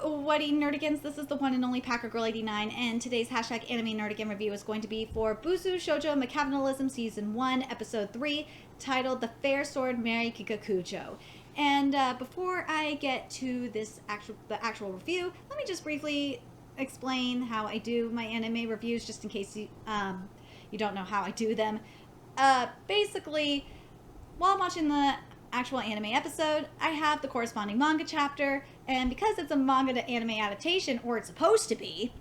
what nerdigans? This is the one and only Packer Girl 89, and today's hashtag anime nerdigan review is going to be for Busou Shoujo Machiavellianism Season 1, Episode 3, titled The Fair Sword Mary Kikakujo. And before I get to the actual review, let me just briefly explain how I do my anime reviews, just in case you don't know how I do them. Basically, while I'm watching the actual anime episode, I have the corresponding manga chapter, and because it's a manga to anime adaptation, or it's supposed to be,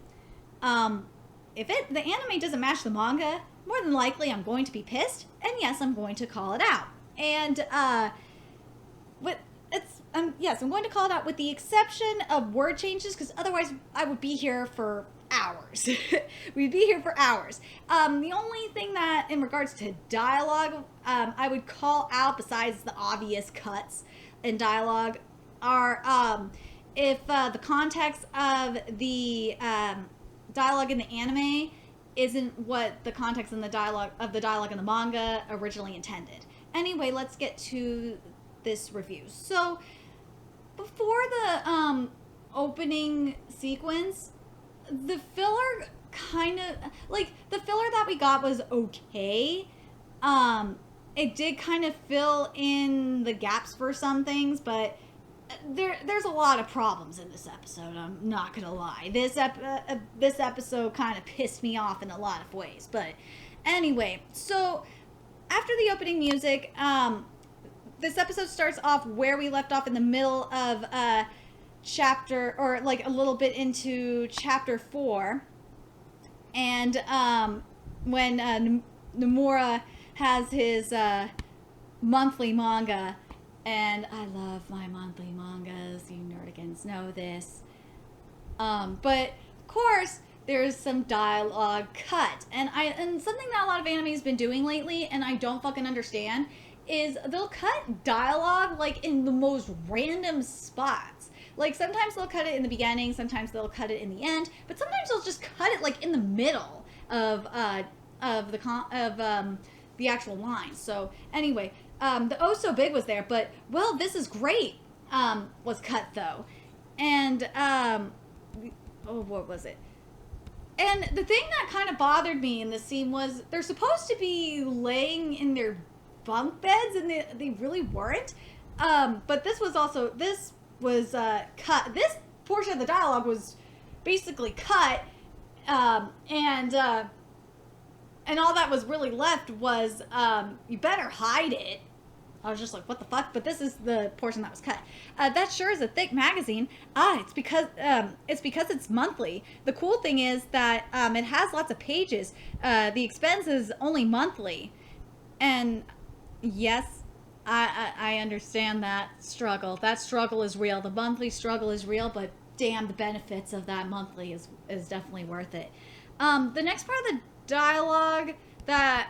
if the anime doesn't match the manga, more than likely I'm going to be pissed, and yes, I'm going to call it out. And yes, I'm going to call it out with the exception of word changes, because otherwise I would be here for hours. We'd be here for hours. The only thing that, in regards to dialogue, I would call out, besides the obvious cuts in dialogue, are if the context of the dialogue in the anime isn't what the context in the dialogue in the manga originally intended. Anyway, let's get to this review. So, before the opening sequence, the filler the filler that we got was okay. It did kind of fill in the gaps for some things, but there's a lot of problems in this episode. I'm not gonna lie. This episode kind of pissed me off in a lot of ways. But anyway, so after the opening music, this episode starts off where we left off in the middle of chapter, or like a little bit into chapter 4, and when Nomura has his monthly manga, and I love my monthly mangas, you nerdigans know this, but of course there's some dialogue cut, and something that a lot of anime has been doing lately, and I don't fucking understand, is they'll cut dialogue like in the most random spots. Like, sometimes they'll cut it in the beginning, sometimes they'll cut it in the end, but sometimes they'll just cut it like in the middle of the actual line. So anyway, the "oh so big" was there, but "well, this is great" was cut though, and what was it? And the thing that kind of bothered me in this scene was they're supposed to be laying in their bunk beds, and they really weren't. But this was cut. This portion of the dialogue was basically cut, and all that was really left was, you better hide it. I was just like, what the fuck? But this is the portion that was cut. That sure is a thick magazine. It's because it's monthly. The cool thing is that it has lots of pages. The expense is only monthly, and yes, I understand that struggle. That struggle is real. The monthly struggle is real, but damn, the benefits of that monthly is definitely worth it. The next part of the dialogue that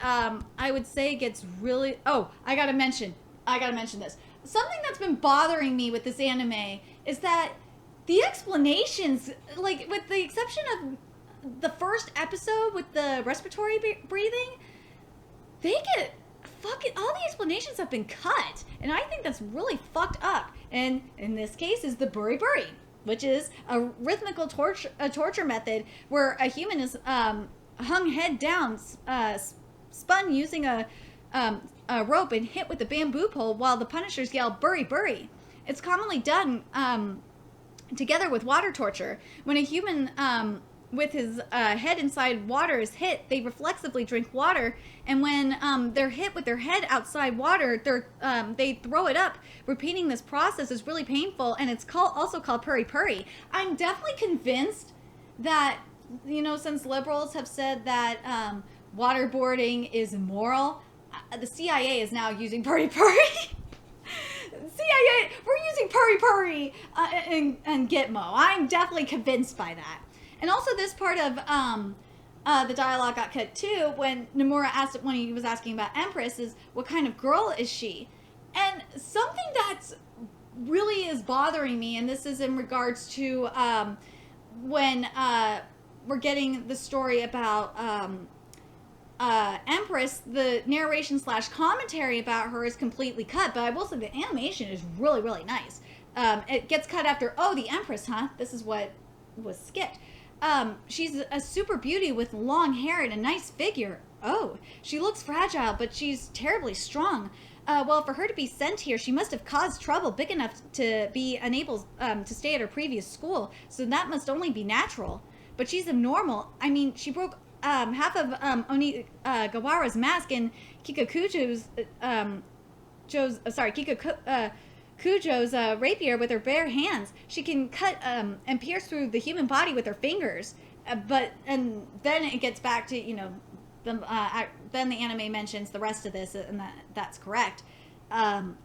I would say gets really... Oh, I gotta mention this. Something that's been bothering me with this anime is that the explanations, like with the exception of the first episode with the respiratory breathing, they get... all the explanations have been cut, and I think that's really fucked up. And in this case is the buri buri, which is a rhythmical torture method where a human is hung head down, spun using a rope and hit with a bamboo pole while the punishers yell "buri buri." It's commonly done together with water torture. When a human with his head inside water is hit, they reflexively drink water, and when they're hit with their head outside water, they throw it up. Repeating this process is really painful, and it's also called puri puri. I'm definitely convinced that, since liberals have said that waterboarding is immoral, the CIA is now using puri puri. CIA, we're using puri puri and Gitmo. I'm definitely convinced by that. And also this part of the dialogue got cut too, when Nomura asked, when he was asking about Empress, is what kind of girl is she? And something that's really is bothering me, and this is in regards to when we're getting the story about Empress, the narration / commentary about her is completely cut, but I will say the animation is really, really nice. it gets cut after, oh, the Empress, huh? This is what was skipped. She's a super beauty with long hair and a nice figure. Oh, she looks fragile, but she's terribly strong. Well, for her to be sent here, she must have caused trouble big enough to be unable to stay at her previous school, so that must only be natural. But she's abnormal. I mean, she broke half of Onigawara's mask and Kikakujo's Kujo's rapier with her bare hands. She can cut and pierce through the human body with her fingers. And then it gets back to, then the anime mentions the rest of this, and that's correct. Something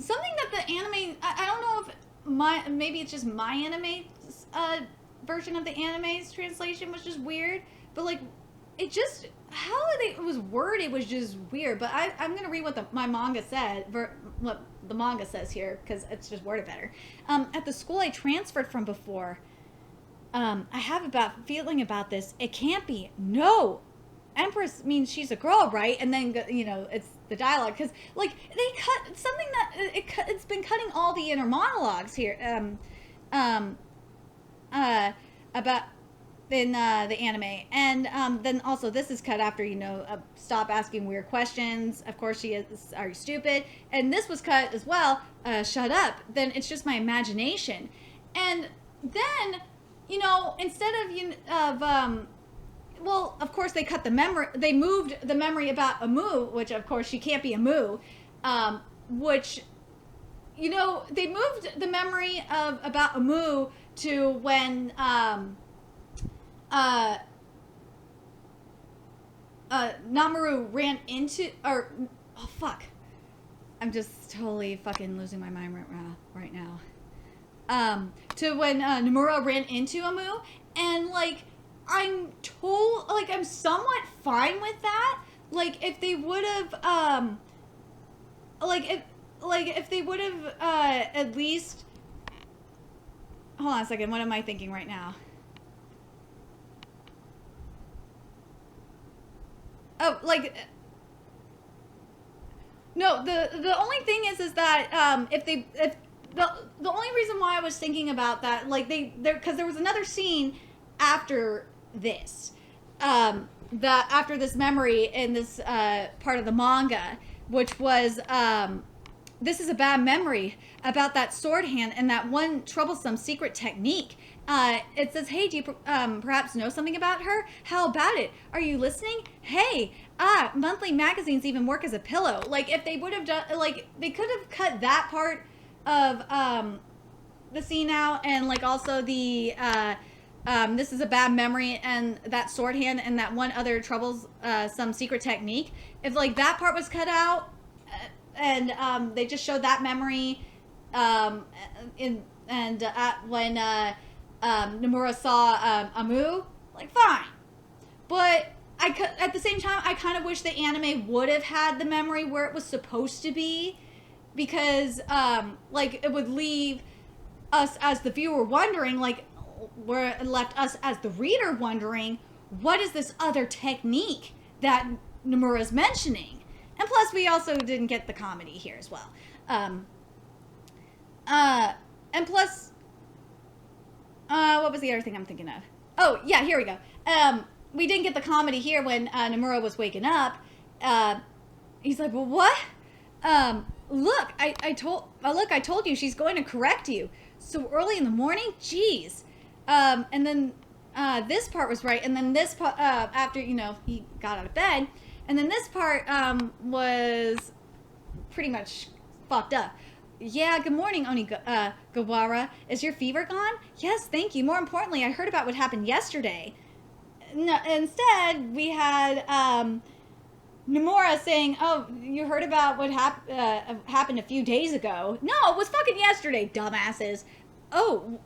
that the anime, I don't know if maybe it's just my anime version of the anime's translation was just weird, but like it just, how it was worded was just weird. But I'm gonna read what my manga said, what the manga says here, because it's just worded better. At the school I transferred from before, I have a feeling about this. It can't be. No, Empress means she's a girl, right? And then it's the dialogue, because like they cut something that it's been cutting all the inner monologues here. About in the anime, and then also this is cut after stop asking weird questions. Of course she is. Are you stupid? And this was cut as well. Shut up. Then it's just my imagination. And then instead of well, of course they cut the memory. They moved the memory about Amu, which of course she can't be Amu. Which they moved the memory about Amu to when Mamoru ran into, I'm just totally fucking losing my mind right now. To when Nomura ran into Amu, and like I'm somewhat fine with that. Like if they would have if they would have at least, hold on a second, what am I thinking right now? Oh, no, the only thing is that if the only reason why I was thinking about that, like because there was another scene after this, after this memory in this part of the manga, which was this is a bad memory about that sword hand and that one troublesome secret technique. It says, hey, do you perhaps know something about her? How about it? Are you listening? Hey, monthly magazines even work as a pillow. Like, if they would have done, like, they could have cut that part of the scene out, and, like, also the, this is a bad memory and that sword hand and that one other troubles, some secret technique. If, like, that part was cut out, and they just showed that memory, when Nomura saw Amu, like, fine. But at the same time, I kind of wish the anime would have had the memory where it was supposed to be, because like it would leave us as the viewer wondering, like, where it left us as the reader wondering, what is this other technique that Nomura's mentioning? And plus, we also didn't get the comedy here as well. And plus, what was the other thing I'm thinking of? Oh, yeah, here we go. We didn't get the comedy here when Nomura was waking up. He's like, well, what? Look, I told you she's going to correct you. So early in the morning? Jeez. And then this part was right. And then this part, after, he got out of bed. And then this part was pretty much fucked up. Yeah, good morning, Onigawara. Is your fever gone? Yes, thank you. More importantly, I heard about what happened yesterday. No, instead, we had Nomura saying, oh, you heard about what happened a few days ago. No, it was fucking yesterday, dumbasses. Oh,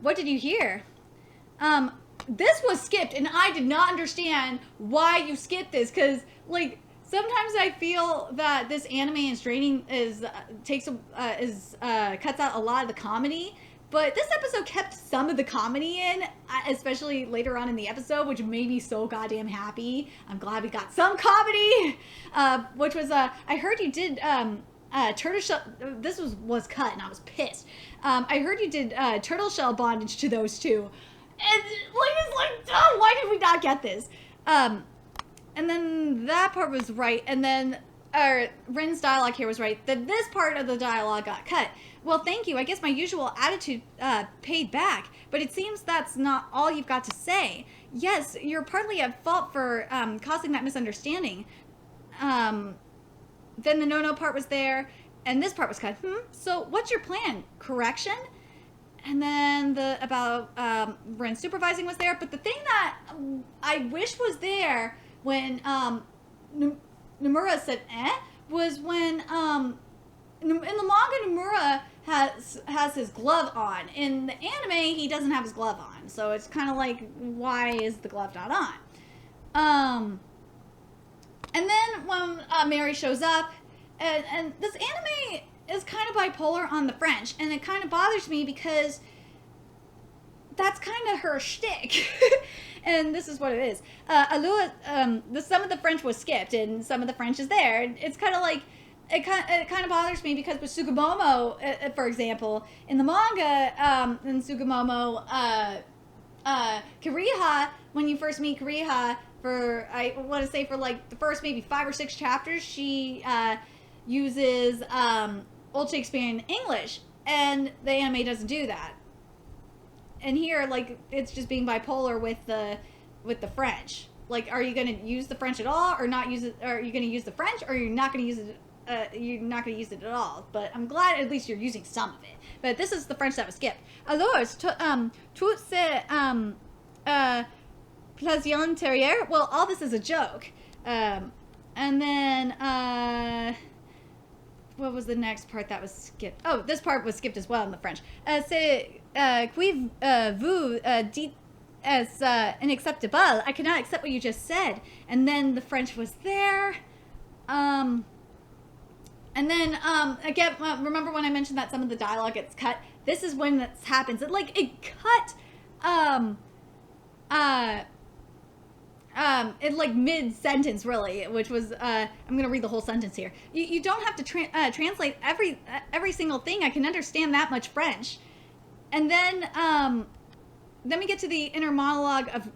what did you hear? This was skipped, and I did not understand why you skipped this, because, like, sometimes I feel that this anime is draining, cuts out a lot of the comedy, but this episode kept some of the comedy in, especially later on in the episode, which made me so goddamn happy. I'm glad we got some comedy, which was, I heard you did, turtle shell. This was cut, and I was pissed. I heard you did turtle shell bondage to those two, and it's like, oh, why did we not get this? And then that part was right, and then Rin's dialogue here was right. That this part of the dialogue got cut. Well, thank you. I guess my usual attitude paid back, but it seems that's not all you've got to say. Yes, you're partly at fault for causing that misunderstanding. Then the no part was there, and this part was cut. So what's your plan? Correction? And then about Ren supervising was there, but the thing that I wish was there when Nomura said was when in the manga Nomura has his glove on. In the anime, he doesn't have his glove on. So it's kind of like, why is the glove not on? And then when Mary shows up, and this anime is kind of bipolar on the French, and it kind of bothers me because that's kind of her shtick. And this is what it is. Some of the French was skipped, and some of the French is there. It's kind of like, it kind of bothers me because with Sugumomo, for example, in the manga, in Sugumomo, Kiriha, when you first meet Kiriha, I want to say for like the first maybe 5 or 6 chapters, she uses Old Shakespearean English, and the anime doesn't do that. And here, like, it's just being bipolar with the French. Like, are you going to use the French at all, or not use it? Or are you going to use the French, or you're not going to use it? You're not going to use it at all. But I'm glad at least you're using some of it. But this is the French that was skipped. Alors, tout ce plaisanterie. Well, all this is a joke. And then what was the next part that was skipped? Oh, this part was skipped as well in the French. C'est qui vous dites as unacceptable. I cannot accept what you just said. And then the French was there. And then, again, remember when I mentioned that some of the dialogue gets cut? This is when this happens. It cut, in like mid-sentence, really, which was, I'm going to read the whole sentence here. You don't have to translate every single thing. I can understand that much French. And then we get to the inner monologue of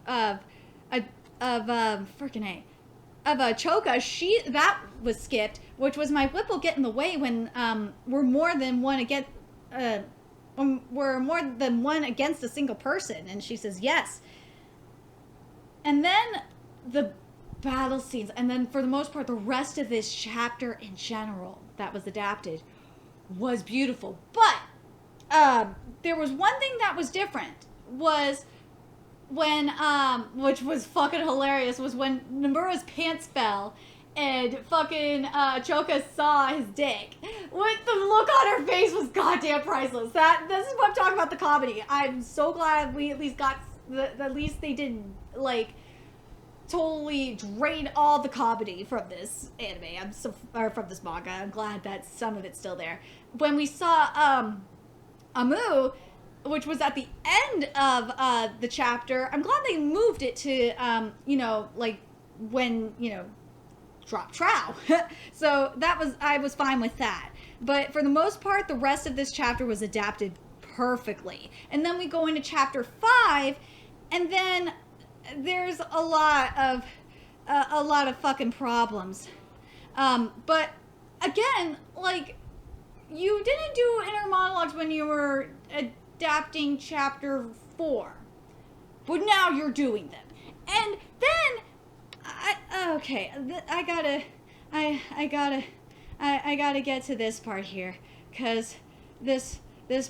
Choka. That was skipped, which was my whip will get in the way when we're more than one against a single person. And she says yes. And then the battle scenes, and then for the most part, the rest of this chapter in general that was adapted was beautiful. But there was one thing that was different, was when, which was fucking hilarious, was when Nomura's pants fell and fucking Choka saw his dick. With the look on her face was goddamn priceless. This is what I'm talking about, the comedy. I'm so glad we at least got, at least they didn't, like, totally drain all the comedy from this anime. Or from this manga. I'm glad that some of it's still there. When we saw, Amu, which was at the end of the chapter, I'm glad they moved it to, like, when, drop trow. So I was fine with that. But for the most part, the rest of this chapter was adapted perfectly. And then we go into chapter 5, and then there's a lot of fucking problems. But again, like, you didn't do inner monologues when you were adapting chapter 4, but now you're doing them. And then I gotta get to this part here, because this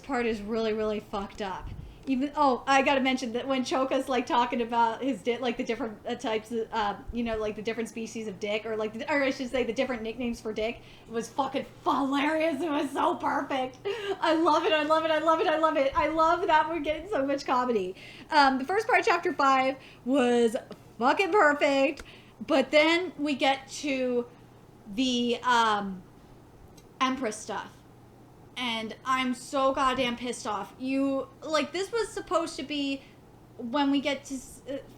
part is really, really fucked up. I gotta mention that when Choka's like talking about his dick, like the different types of, like the different species of dick, or like, or I should say the different nicknames for dick, was fucking hilarious. It was so perfect. I love it. I love it. I love it. I love it. I love that we're getting so much comedy. The first part of chapter 5 was fucking perfect, but then we get to the Empress stuff. And I'm so goddamn pissed off. This was supposed to be when we get to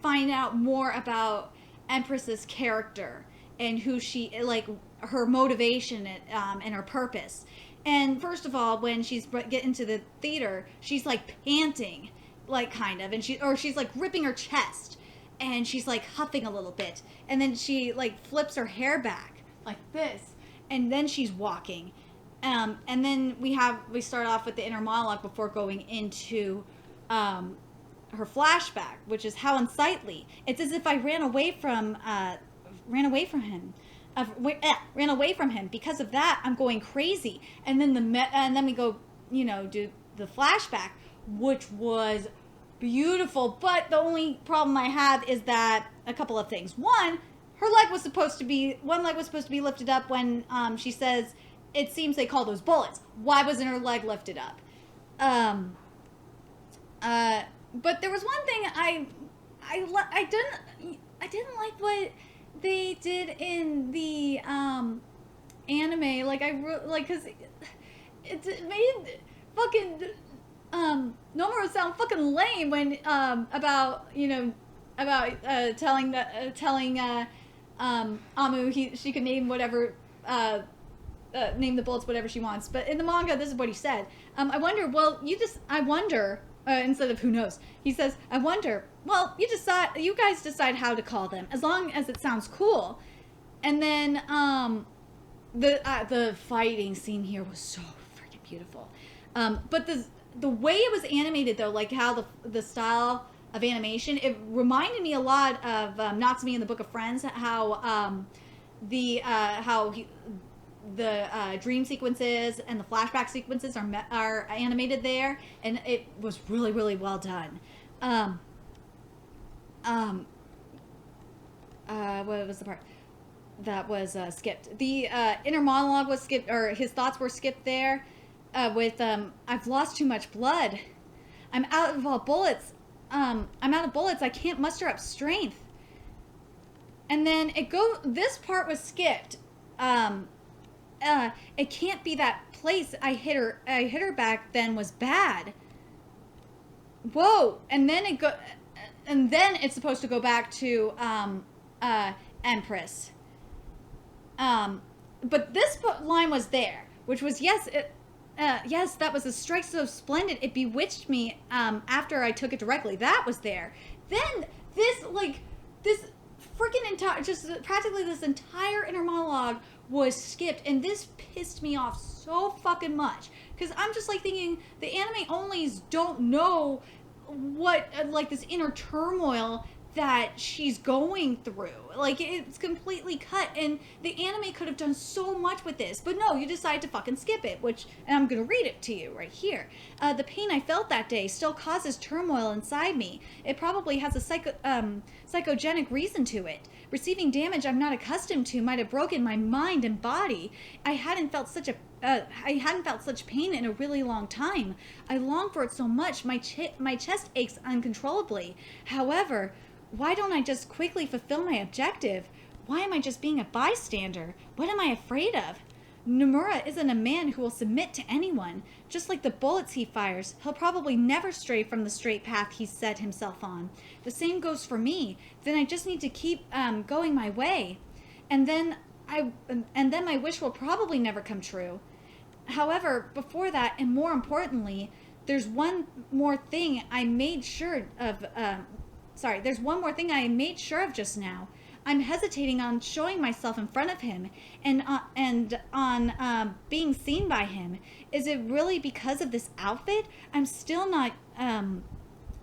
find out more about Empress's character. and who she, like, her motivation and her purpose. And first of all, when she's get into the theater, she's like panting, like, kind of, and she's like ripping her chest, and she's like huffing a little bit, and then she like flips her hair back like this, and then she's walking. And then we start off with the inner monologue before going into her flashback, which is how unsightly. It's as if I ran away from him. Ran away from him. Because of that, I'm going crazy. And then we go, do the flashback, which was beautiful. But the only problem I have is that a couple of things. One leg was supposed to be lifted up when she says, it seems they call those bullets. Why wasn't her leg lifted up? But there was one thing I didn't like what they did in the anime. Like, because it made fucking Nomura sound fucking lame when about telling Amu she could name whatever name the bullets whatever she wants. But in the manga, this is what he said. I wonder, instead of who knows, he says, I wonder, well, you guys decide how to call them, as long as it sounds cool. And then the fighting scene here was so freaking beautiful. But the way it was animated, though, like how the style of animation, it reminded me a lot of Natsume in the Book of Friends, how the dream sequences and the flashback sequences are animated there, and it was really, really well done. What was the part that was skipped? The inner monologue was skipped, or his thoughts were skipped there. With I've lost too much blood. I'm out of all bullets. I'm out of bullets. I can't muster up strength. And then this part was skipped. It can't be that place I hit her back then was bad. Whoa. And then it's supposed to go back to Empress. But this line was there, which was, yes, that was a strike so splendid it bewitched me after I took it directly. That was there. Then this freaking practically this entire inner monologue was skipped, and this pissed me off so fucking much, because I'm just like thinking the anime onlys don't know what like this inner turmoil that she's going through. Like, it's completely cut, and the anime could have done so much with this, but no, you decide to fucking skip it, and I'm gonna read it to you right here. The pain I felt that day still causes turmoil inside me. It probably has a psychogenic reason to it. Receiving damage I'm not accustomed to might have broken my mind and body. I hadn't felt such pain in a really long time. I long for it so much, my chest aches uncontrollably. However, why don't I just quickly fulfill my objective? Why am I just being a bystander? What am I afraid of? Nomura isn't a man who will submit to anyone. Just like the bullets he fires, he'll probably never stray from the straight path he's set himself on. The same goes for me. Then I just need to keep going my way. And then my wish will probably never come true. However, before that, and more importantly, there's one more thing I made sure of just now. I'm hesitating on showing myself in front of him and on being seen by him. Is it really because of this outfit? I'm still not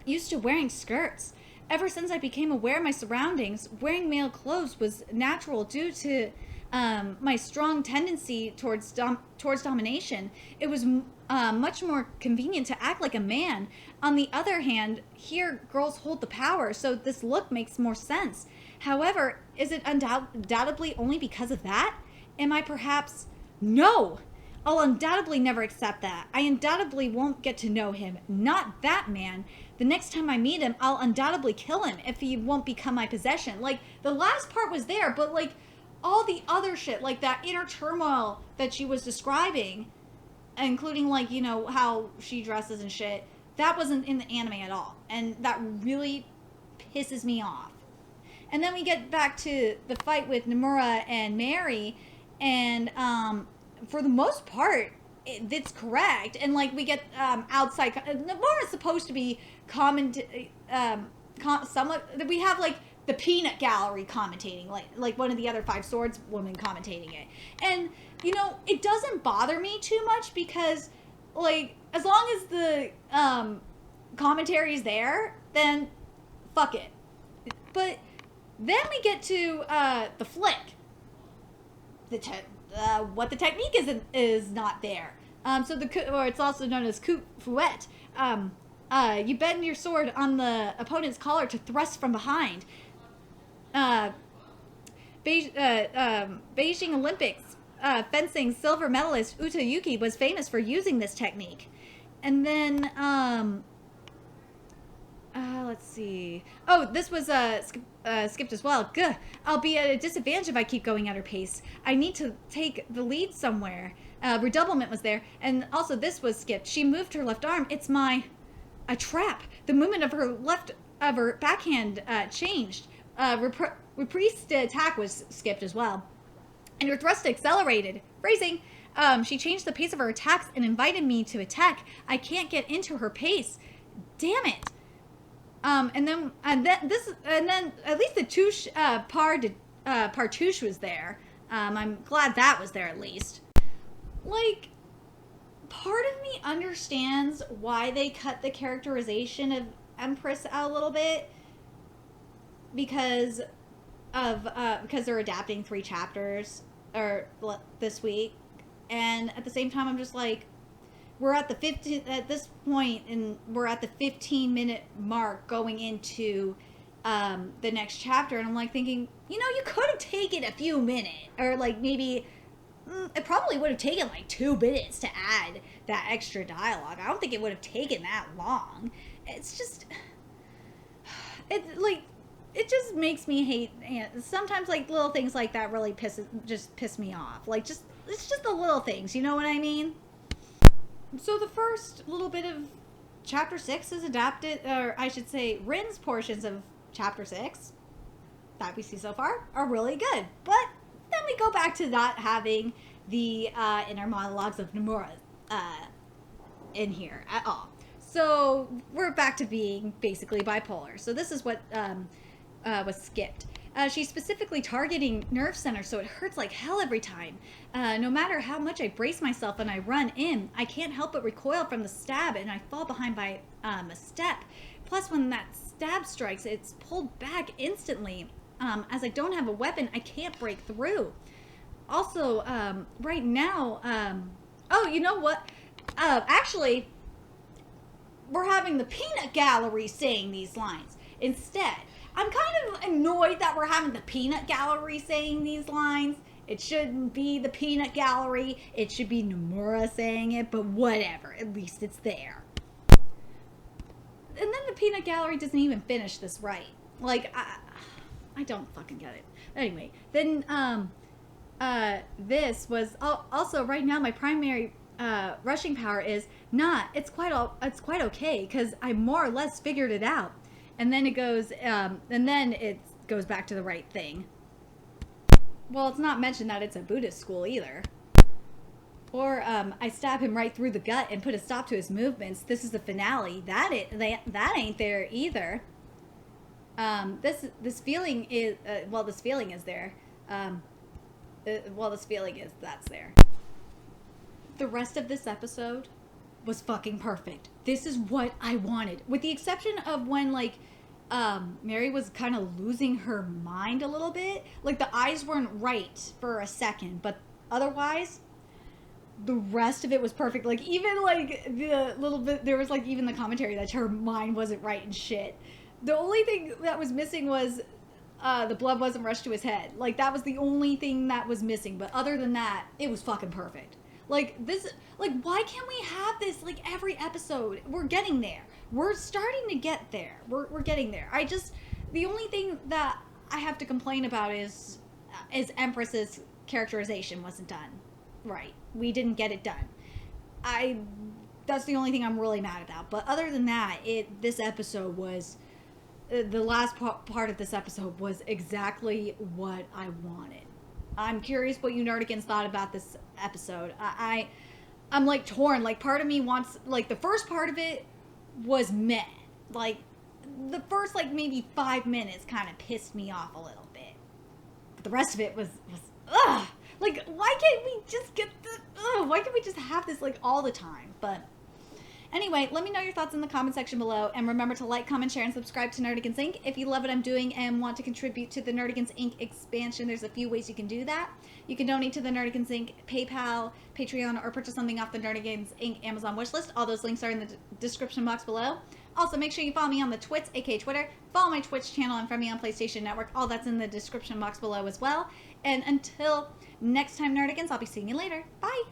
used to wearing skirts. Ever since I became aware of my surroundings, wearing male clothes was natural due to my strong tendency towards domination. It was much more convenient to act like a man. On the other hand, here girls hold the power, so this look makes more sense. However, is it undoubtedly only because of that? Am I perhaps... No! I'll undoubtedly never accept that. I undoubtedly won't get to know him. Not that man. The next time I meet him, I'll undoubtedly kill him if he won't become my possession. Like, the last part was there, but, like, all the other shit, like that inner turmoil that she was describing, including, like, you know, how she dresses and shit, that wasn't in the anime at all. And that really pisses me off. And then we get back to the fight with Nomura and Mary, and for the most part, it's correct. And like we get outside, Nomura's supposed to be somewhat. We have like the peanut gallery commentating, like one of the other Five Swords women commentating it, and you know it doesn't bother me too much because like as long as the commentary is there, then fuck it. But then we get to the flick. What the technique is not there. So or it's also known as coup fouet. You bend your sword on the opponent's collar to thrust from behind. Beijing Olympics fencing silver medalist Uta Yuki was famous for using this technique. And then, let's see. Oh, this was skipped as well. Gah. I'll be at a disadvantage if I keep going at her pace. I need to take the lead somewhere. Redoublement was there. And also this was skipped. She moved her left arm. It's a trap. The movement of her backhand changed. Reprise attack was skipped as well. And her thrust accelerated. Phrasing. She changed the pace of her attacks and invited me to attack. I can't get into her pace. Damn it. And then at least the touche partouche was there. I'm glad that was there at least. Like, part of me understands why they cut the characterization of Empress out a little bit because they're adapting 3 chapters this week, and at the same time I'm just like, we're at the 15-minute mark going into the next chapter, and I'm like thinking, you know, you could have taken a few minutes, or like maybe it probably would have taken like 2 minutes to add that extra dialogue. I don't think it would have taken that long. It's just, it just makes me hate, and sometimes like little things like that really piss me off. Like it's just the little things, you know what I mean? So the first little bit of chapter 6 is adapted, or I should say Rin's portions of chapter 6 that we see so far are really good. But then we go back to not having the inner monologues of Nomura in here at all. So we're back to being basically bipolar. So this is what was skipped. She's specifically targeting nerve centers, so it hurts like hell every time. No matter how much I brace myself and I run in, I can't help but recoil from the stab, and I fall behind by a step. Plus, when that stab strikes, it's pulled back instantly. As I don't have a weapon, I can't break through. Also, right now, oh, you know what? Actually, we're having the peanut gallery saying these lines instead. I'm kind of annoyed that we're having the peanut gallery saying these lines. It shouldn't be the peanut gallery. It should be Nomura saying it, but whatever. At least it's there. And then the peanut gallery doesn't even finish this right. Like, I don't fucking get it. Anyway, then this was also right now my primary rushing power is not. It's quite okay because I more or less figured it out. And then it goes back to the right thing. Well, it's not mentioned that it's a Buddhist school either. Or I stab him right through the gut and put a stop to his movements. This is the finale. That ain't there either. This feeling is this feeling is there. This feeling is that's there. The rest of this episode was fucking perfect. This is what I wanted, with the exception of when like Mary was kind of losing her mind a little bit. Like the eyes weren't right for a second, but otherwise the rest of it was perfect. Like even like the little bit there was like even the commentary that her mind wasn't right and shit. The only thing that was missing was the blood wasn't rushed to his head. Like that was the only thing that was missing, but other than that, it was fucking perfect. Like this, like why can't we have this like every episode? We're getting there. We're starting to get there. We're getting there. The only thing that I have to complain about is Empress's characterization wasn't done right. We didn't get it done. That's the only thing I'm really mad about. But other than that, this episode was the last part of this episode was exactly what I wanted. I'm curious what you Nerdigans thought about this episode. I'm like torn. Like part of me wants, like the first part of it was meh. Like the first like maybe 5 minutes kind of pissed me off a little bit. But the rest of it was ugh. Like why can't we just get the why can't we just have this like all the time? But anyway, let me know your thoughts in the comment section below, and remember to like, comment, share, and subscribe to Nerdigans Inc. If you love what I'm doing and want to contribute to the Nerdigans Inc. expansion, there's a few ways you can do that. You can donate to the Nerdigans Inc. PayPal, Patreon, or purchase something off the Nerdigans Inc. Amazon wishlist. All those links are in the description box below. Also, make sure you follow me on the Twits, aka Twitter. Follow my Twitch channel and friend me on PlayStation Network. All that's in the description box below as well. And until next time, Nerdigans, I'll be seeing you later. Bye!